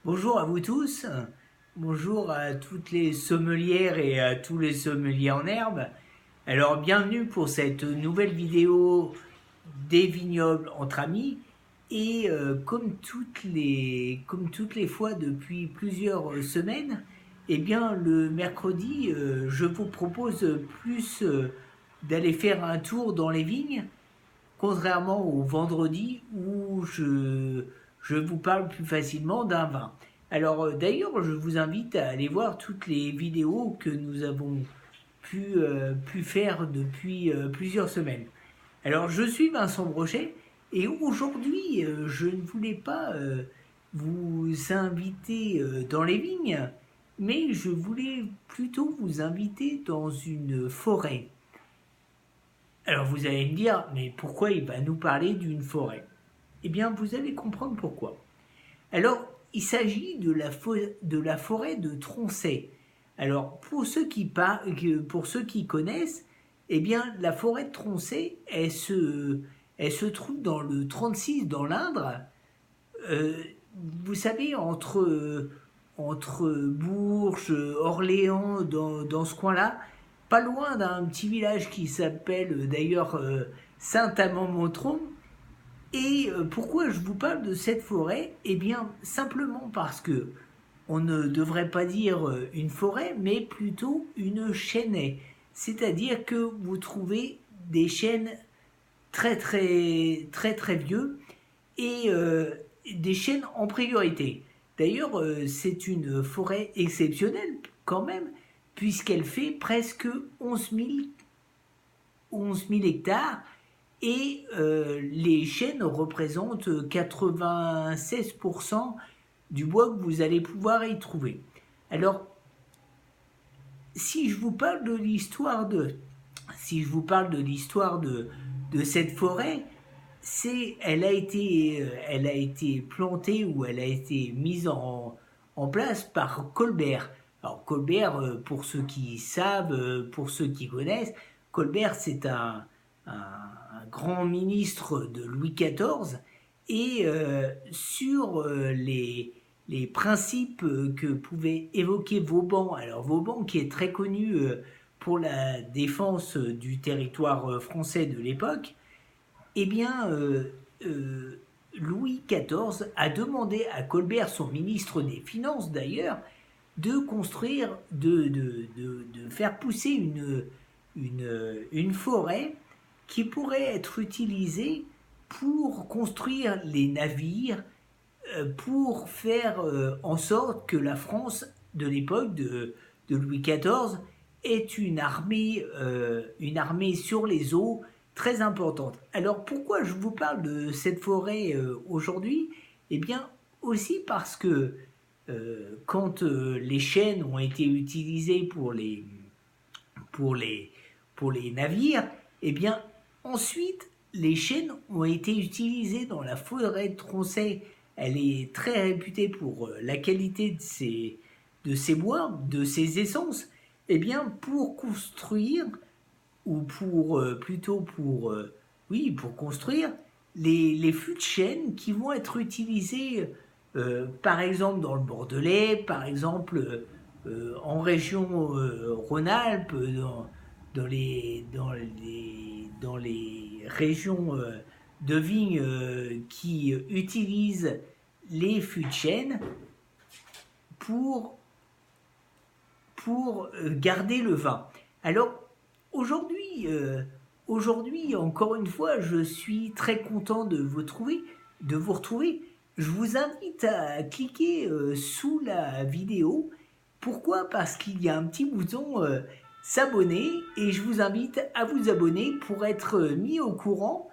Bonjour à vous tous, bonjour à toutes les sommelières et à tous les sommeliers en herbe. Alors bienvenue pour cette nouvelle vidéo des vignobles entre amis. Et comme toutes les fois depuis plusieurs semaines, eh bien le mercredi, je vous propose plus d'aller faire un tour dans les vignes, contrairement au vendredi où je vous parle plus facilement d'un vin. Alors d'ailleurs, je vous invite à aller voir toutes les vidéos que nous avons pu faire depuis plusieurs semaines. Alors je suis Vincent Brochet et aujourd'hui, je ne voulais pas vous inviter dans les vignes, mais je voulais plutôt vous inviter dans une forêt. Alors vous allez me dire, mais pourquoi il va nous parler d'une forêt? Eh bien, vous allez comprendre pourquoi. Alors, il s'agit de la forêt de Tronchet. Alors, pour ceux qui connaissent, eh bien, la forêt de Tronchet, elle se trouve dans le 36, dans l'Indre. Euh, Vous savez, entre Bourges, Orléans, dans ce coin-là, pas loin d'un petit village qui s'appelle d'ailleurs Saint-Amand-Montrond. Et pourquoi je vous parle de cette forêt? Eh bien, simplement parce que on ne devrait pas dire une forêt, mais plutôt une chênaie. C'est-à-dire que vous trouvez des chênes très très très très vieux et des chênes en priorité. D'ailleurs, c'est une forêt exceptionnelle quand même, puisqu'elle fait presque 11 000 hectares et les chênes représentent 96% du bois que vous allez pouvoir y trouver. Alors, si je vous parle de l'histoire de, si je vous parle de cette forêt, elle a été plantée ou elle a été mise en place par Colbert. Alors Colbert, pour ceux qui savent, pour ceux qui connaissent, Colbert c'est un grand ministre de Louis XIV et sur les principes que pouvait évoquer Vauban. Alors Vauban qui est très connu pour la défense du territoire français de l'époque, eh bien, Louis XIV a demandé à Colbert, son ministre des Finances d'ailleurs, de construire, de faire pousser une forêt qui pourrait être utilisée pour construire les navires, pour faire en sorte que la France de l'époque de Louis XIV ait une armée sur les eaux très importante. Alors pourquoi je vous parle de cette forêt aujourd'hui? Eh bien aussi parce que quand les chênes ont été utilisés pour les, pour les navires, eh bien ensuite les chênes ont été utilisés dans la forêt de Tronchet. Elle est très réputée pour la qualité de ses bois, de ses essences. Eh bien pour construire ou plutôt pour construire les fûts de chêne qui vont être utilisés par exemple dans le Bordelais, par exemple en région Rhône-Alpes, dans les régions de vignes qui utilisent les fûts de chêne pour, pour garder le vin. Alors aujourd'hui, encore une fois, je suis très content de vous retrouver. Je vous invite à cliquer sous la vidéo. Pourquoi? Parce qu'il y a un petit bouton s'abonner et je vous invite à vous abonner pour être mis au courant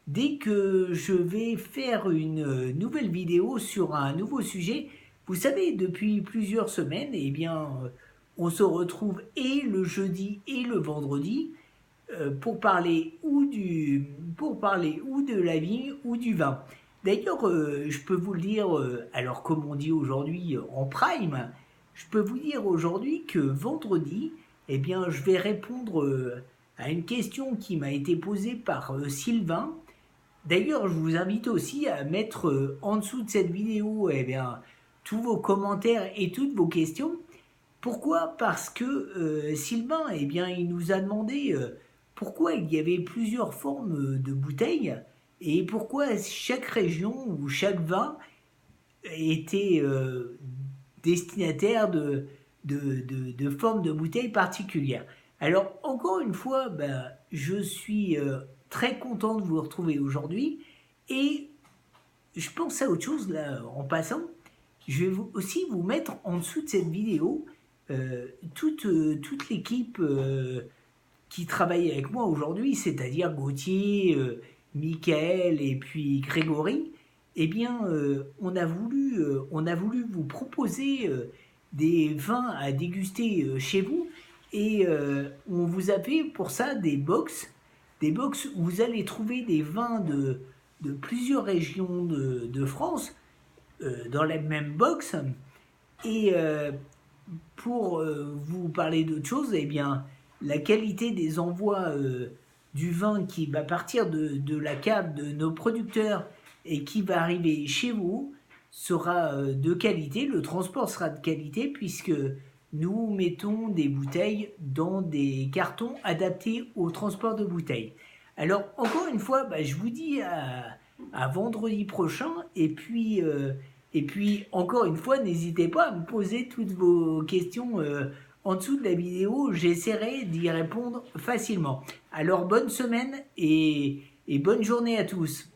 dès que je vais faire une nouvelle vidéo sur un nouveau sujet. Vous savez, depuis plusieurs semaines, eh bien, on se retrouve et le jeudi et le vendredi pour parler ou de la vigne ou du vin. D'ailleurs, je peux vous le dire, alors comme on dit aujourd'hui en prime, je peux vous dire aujourd'hui que vendredi, eh bien, je vais répondre à une question qui m'a été posée par Sylvain. D'ailleurs, je vous invite aussi à mettre en dessous de cette vidéo, eh bien, tous vos commentaires et toutes vos questions. Pourquoi? Parce que Sylvain, eh bien, il nous a demandé pourquoi il y avait plusieurs formes de bouteilles et pourquoi chaque région ou chaque vin était destinataire de formes de bouteilles particulières. Alors, encore une fois, ben, je suis très content de vous retrouver aujourd'hui et je pense à autre chose là en passant. Je vais aussi vous mettre en dessous de cette vidéo toute l'équipe qui travaille avec moi aujourd'hui, c'est-à-dire Gauthier, Michael et puis Grégory. Eh bien, on a voulu vous proposer des vins à déguster chez vous et on vous a fait pour ça des box où vous allez trouver des vins de plusieurs régions de France dans la même box. Et pour vous parler d'autre chose, eh bien, la qualité des envois du vin qui va partir de la cave de nos producteurs et qui va arriver chez vous sera de qualité. Le transport sera de qualité puisque nous mettons des bouteilles dans des cartons adaptés au transport de bouteilles. Alors, encore une fois, bah, je vous dis à vendredi prochain et puis, encore une fois, n'hésitez pas à me poser toutes vos questions en dessous de la vidéo. J'essaierai d'y répondre facilement. Alors, bonne semaine et bonne journée à tous.